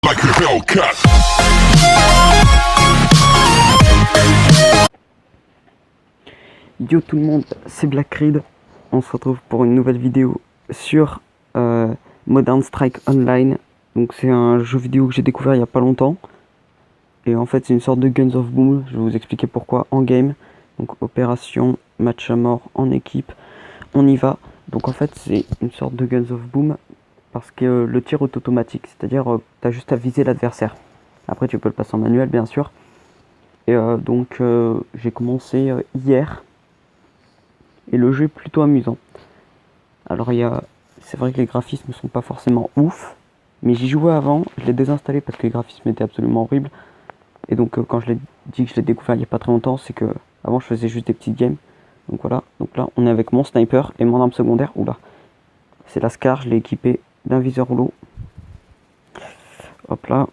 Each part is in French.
like a Hellcat. Yo tout le monde, c'est Black Creed. On se retrouve pour une nouvelle vidéo sur Modern Strike Online. Donc c'est un jeu vidéo que j'ai découvert il y a pas longtemps. Et en fait c'est une sorte de Guns of Boom. Je vais vous expliquer pourquoi en game. Donc opération, match à mort, en équipe. On y va. Donc en fait c'est une sorte de Guns of Boom. Parce que le tir est automatique. C'est-à-dire t'as juste à viser l'adversaire. Après tu peux le passer en manuel bien sûr. Et donc j'ai commencé hier. Et le jeu est plutôt amusant. Alors c'est vrai que les graphismes sont pas forcément ouf, mais j'y jouais avant, je l'ai désinstallé parce que les graphismes étaient absolument horribles. Et donc quand je l'ai dit que je l'ai découvert il y a pas très longtemps, c'est que avant je faisais juste des petites games. Donc voilà, donc là on est avec mon sniper et mon arme secondaire. Oula, c'est la Scar, je l'ai équipé d'un viseur rouleau. Hop là.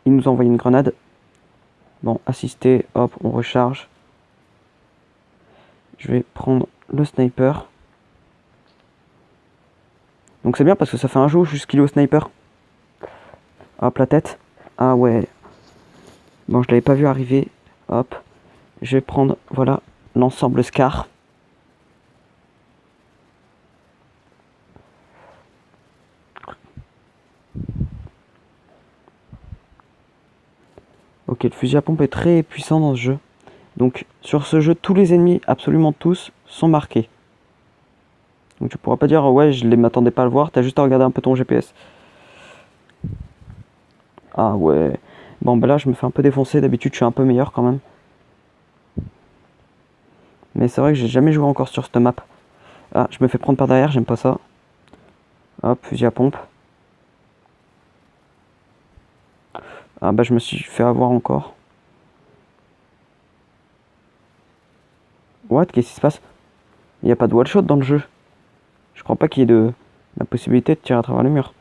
Il nous a envoyé une grenade. Bon, assisté, hop, on recharge. Je vais prendre le sniper. Donc c'est bien parce que ça fait un jeu jusqu'il est au sniper. Hop, la tête. Ah ouais. Bon, je l'avais pas vu arriver. Hop. Je vais prendre, voilà, l'ensemble Scar. Ok, le fusil à pompe est très puissant dans ce jeu. Donc sur ce jeu, tous les ennemis, absolument tous, sont marqués. Donc tu pourras pas dire ouais, je ne m'attendais pas à le voir, t'as juste à regarder un peu ton GPS. Ah ouais. Bon bah là je me fais un peu défoncer, d'habitude je suis un peu meilleur quand même. Mais c'est vrai que j'ai jamais joué encore sur cette map. Ah, je me fais prendre par derrière, j'aime pas ça. Hop, fusil à pompe. Ah bah je me suis fait avoir encore. What? Qu'est-ce qui se passe? Il n'y a pas de wall shot dans le jeu. Je crois pas qu'il y ait de la possibilité de tirer à travers le mur.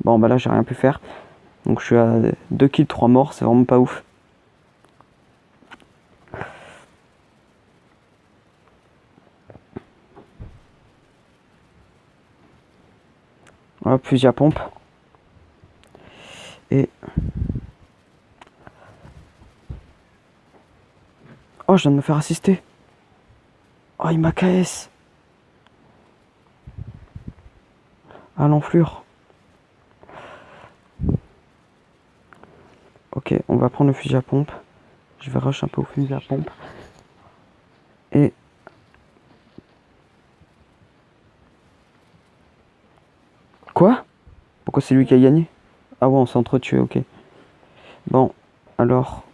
Bon bah là j'ai rien pu faire. Donc je suis à 2 kills, 3 morts, c'est vraiment pas ouf. Hop, fusil à pompe. Et... oh, je viens de me faire assister. Oh, il m'a KS. À l'enflure. Ok, on va prendre le fusil à pompe. Je vais rush un peu au fusil à pompe. Et... quoi? Pourquoi c'est lui qui a gagné? Ah ouais, on s'est entretués, ok. Bon, alors...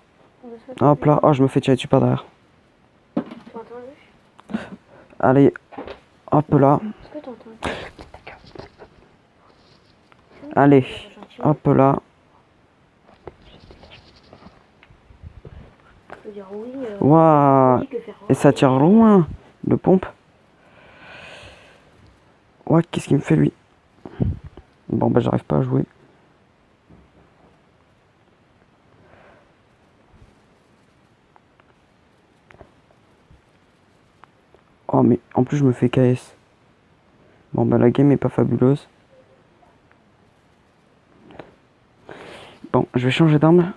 hop là, oh, je me fais tirer dessus par derrière. Allez, hop là. Allez, hop là. Waouh. Et ça tire loin, le pompe. Ouais, qu'est-ce qu'il me fait lui? Bon bah j'arrive pas à jouer. Oh mais en plus je me fais KS. Bon bah la game est pas fabuleuse. Bon, je vais changer d'arme.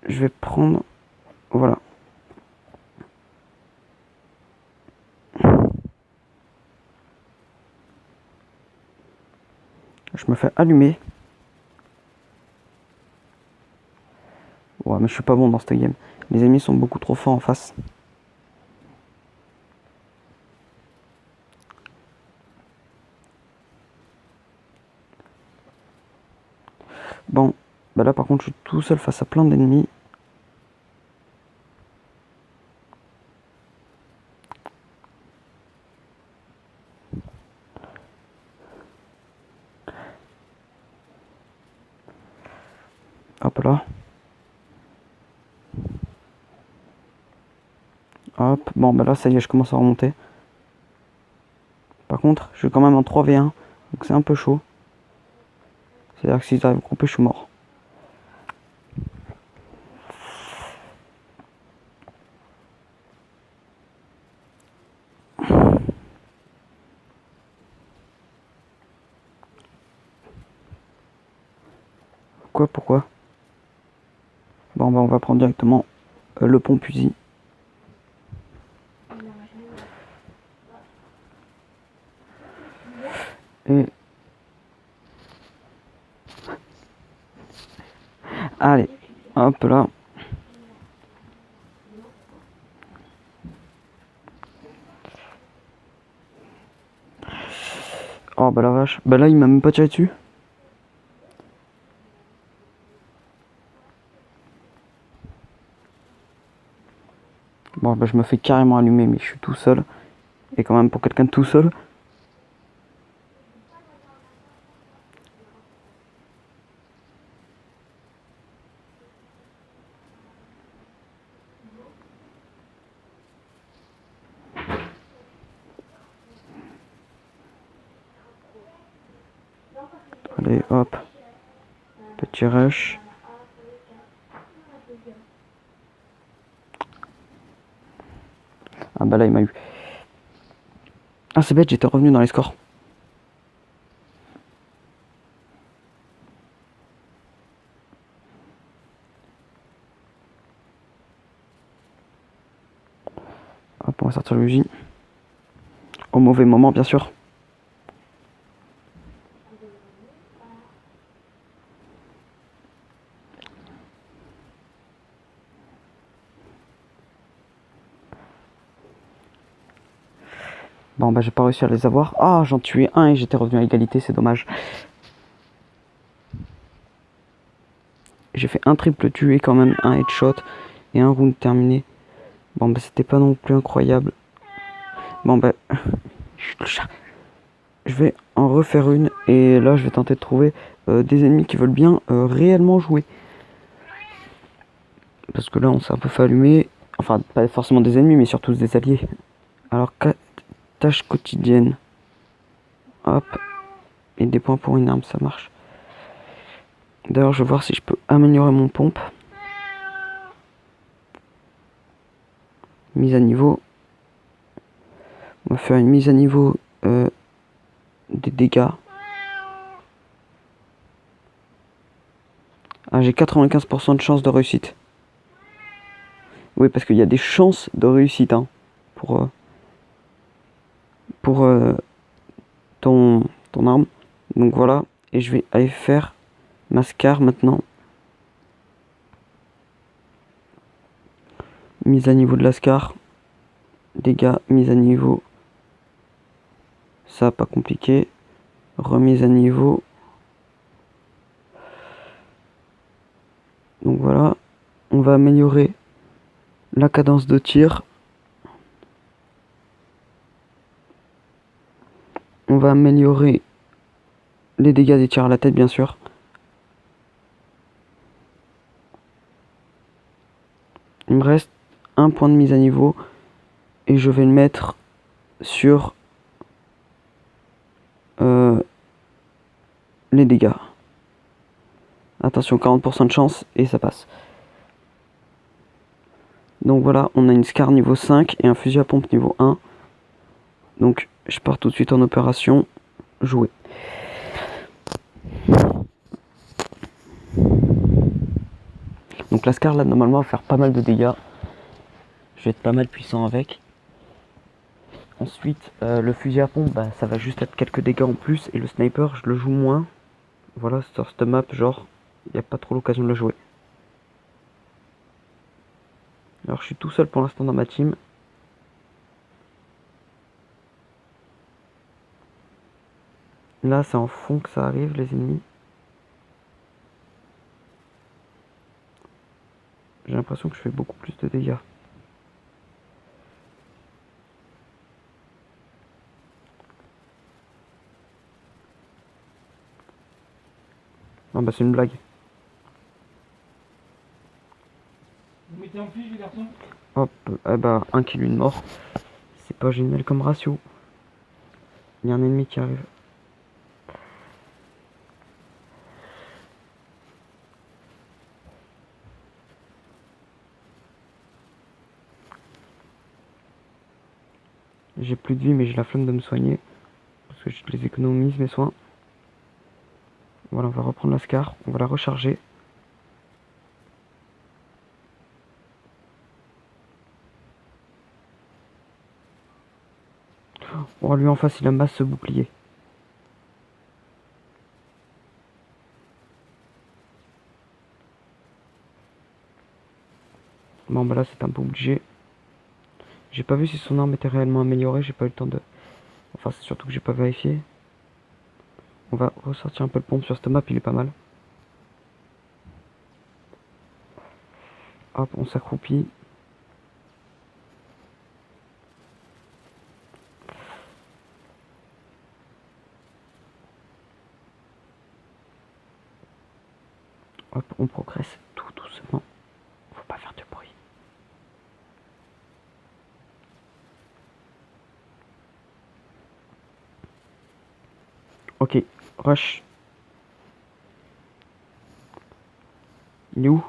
Je vais prendre... voilà. Je me fais allumer. Ouais, mais je suis pas bon dans cette game. Les ennemis sont beaucoup trop forts en face. Bon, bah là par contre je suis tout seul face à plein d'ennemis. Hop là. Hop, bon bah là ça y est, je commence à remonter. Par contre, je suis quand même en 3v1, donc c'est un peu chaud. C'est-à-dire que s'ils arrivent à couper, je suis mort. quoi? Pourquoi? Bon, bah, on va prendre directement le pont fusil. Et... allez, hop là. Oh bah la vache. Bah là il m'a même pas tiré dessus. Bon bah je me fais carrément allumer mais je suis tout seul. Et quand même pour quelqu'un de tout seul. Allez hop. Petit rush. Ah bah là il m'a eu. Ah c'est bête, j'étais revenu dans les scores. Hop, on va sortir le J. Au mauvais moment bien sûr. Bon bah j'ai pas réussi à les avoir. Ah j'en tuais un et j'étais revenu à égalité, c'est dommage. J'ai fait un triple tué quand même, un headshot et un round terminé. Bon bah c'était pas non plus incroyable. Bon bah je vais en refaire une et là je vais tenter de trouver des ennemis qui veulent bien réellement jouer. Parce que là on s'est un peu fait allumer. Enfin pas forcément des ennemis mais surtout des alliés. Alors tâche quotidienne. Hop. Et des points pour une arme, ça marche. D'ailleurs je vais voir si je peux améliorer mon pompe. Mise à niveau. On va faire une mise à niveau des dégâts. Ah j'ai 95% de chance de réussite. Oui parce qu'il y a des chances de réussite hein, pour ton arme. Donc voilà. Et je vais aller faire ma scar maintenant. Mise à niveau de la scar. Dégâts, mise à niveau. Ça pas compliqué. Remise à niveau. Donc voilà. On va améliorer la cadence de tir. On va améliorer les dégâts des tirs à la tête bien sûr. Il me reste un point de mise à niveau. Et je vais le mettre sur les dégâts. Attention, 40% de chance et ça passe. Donc voilà, on a une scar niveau 5 et un fusil à pompe niveau 1. Donc je pars tout de suite en opération. Jouer. Donc la scar là normalement va faire pas mal de dégâts. Je vais être pas mal puissant avec. Ensuite le fusil à pompe bah, ça va juste être quelques dégâts en plus. Et le sniper je le joue moins. Voilà, sur cette map genre il n'y a pas trop l'occasion de le jouer. Alors je suis tout seul pour l'instant dans ma team. Là c'est en fond que ça arrive les ennemis. J'ai l'impression que je fais beaucoup plus de dégâts. Non bah c'est une blague. Vous mettez en fiche les garçons? Hop, eh bah un kill, une mort. C'est pas génial comme ratio. Il y a un ennemi qui arrive. J'ai plus de vie mais j'ai la flemme de me soigner. Parce que je les économise mes soins. Voilà, on va reprendre la scar. On va la recharger. Oh, lui en face, il a masse ce bouclier. Bon, bah là, c'est un peu obligé. J'ai pas vu si son arme était réellement améliorée. J'ai pas eu le temps de... Enfin, c'est surtout que j'ai pas vérifié. On va ressortir un peu le pompe sur cette map, il est pas mal. Hop, on s'accroupit. Hop, on progresse tout doucement. Faut pas faire de bruit. Ok, rush. Il est où?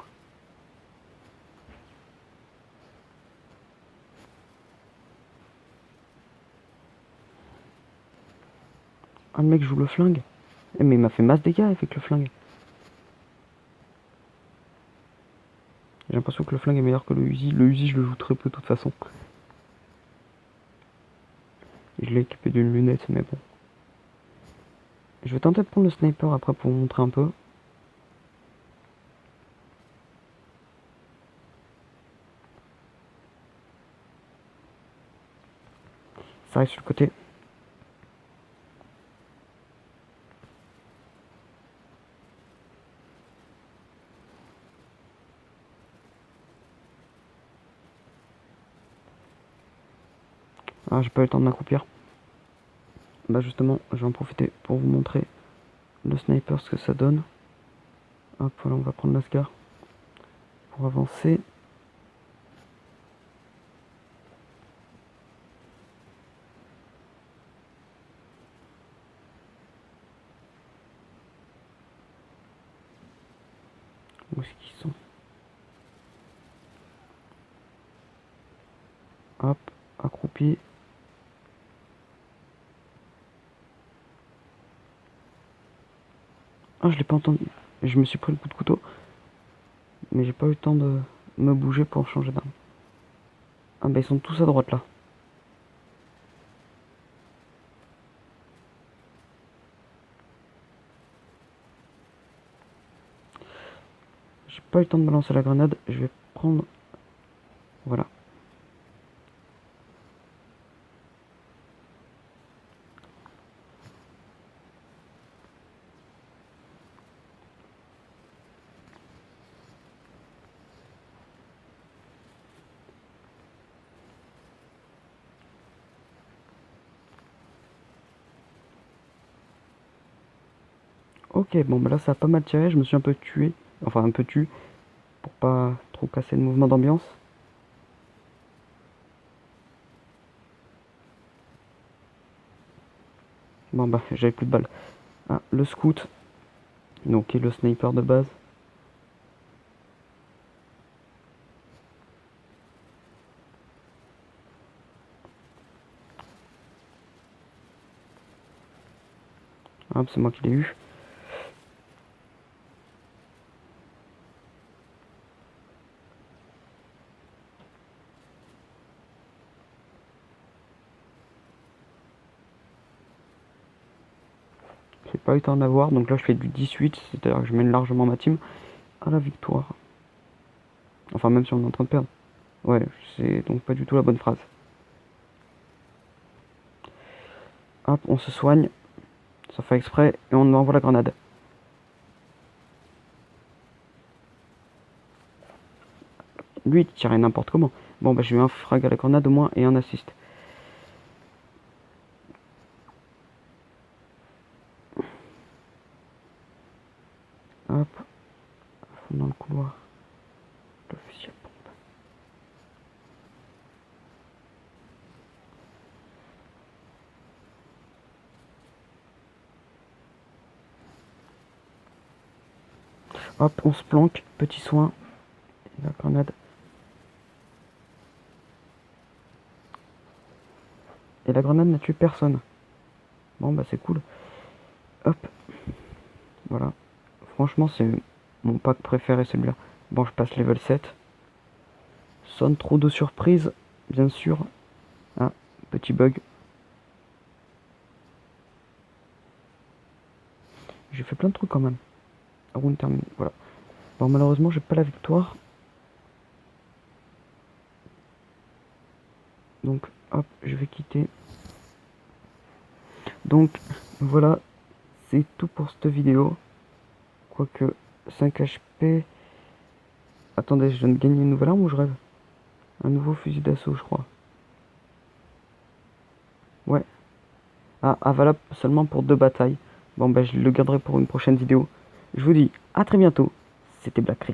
Ah, le mec joue le flingue. Eh, mais il m'a fait masse dégâts avec le flingue. J'ai l'impression que le flingue est meilleur que le Uzi. Le Uzi, je le joue très peu de toute façon. Et je l'ai équipé d'une lunette, mais bon. Je vais tenter de prendre le sniper après pour vous montrer un peu. Ça arrive sur le côté. Ah, j'ai pas eu le temps de m'accroupir. Bah justement, je vais en profiter pour vous montrer le sniper, ce que ça donne. Hop, voilà, on va prendre l'Ascar pour avancer. Où est-ce qu'ils sont? Hop, accroupi. Ah, je l'ai pas entendu. Je me suis pris le coup de couteau. Mais j'ai pas eu le temps de me bouger pour changer d'arme. Ah bah ils sont tous à droite là. J'ai pas eu le temps de balancer la grenade. Je vais prendre... Voilà. Ok, bon bah là ça a pas mal tiré. Je me suis un peu tué. Enfin un peu tué. Pour pas trop casser le mouvement d'ambiance. Bon bah j'avais plus de balles. Ah, le scout. Donc qui est le sniper de base. Hop, c'est moi qui l'ai eu. J'ai pas eu le temps d'avoir, donc là je fais du 18, c'est-à-dire que je mène largement ma team à la victoire. Enfin même si on est en train de perdre. Ouais, c'est donc pas du tout la bonne phrase. Hop, on se soigne. Ça fait exprès et on envoie la grenade. Lui il tirait n'importe comment. Bon bah j'ai eu un frag à la grenade au moins et un assist. Hop, à fond dans le couloir. Le fusil à pompe. Hop, on se planque, petit soin. Et la grenade. Et la grenade n'a tué personne. Bon bah c'est cool. Hop, voilà. Franchement c'est mon pack préféré celui-là. Bon je passe level 7. Sonne trop de surprises, bien sûr. Ah, petit bug. J'ai fait plein de trucs quand même. Round terminé, voilà. Bon, malheureusement, j'ai pas la victoire. Donc, hop, je vais quitter. Donc, voilà, c'est tout pour cette vidéo. Quoique, 5 HP... Attendez, je viens de gagner une nouvelle arme ou je rêve? Un nouveau fusil d'assaut, je crois. Ouais. Ah, valable seulement pour 2 batailles. Bon, ben, je le garderai pour une prochaine vidéo. Je vous dis à très bientôt. C'était Black Creed.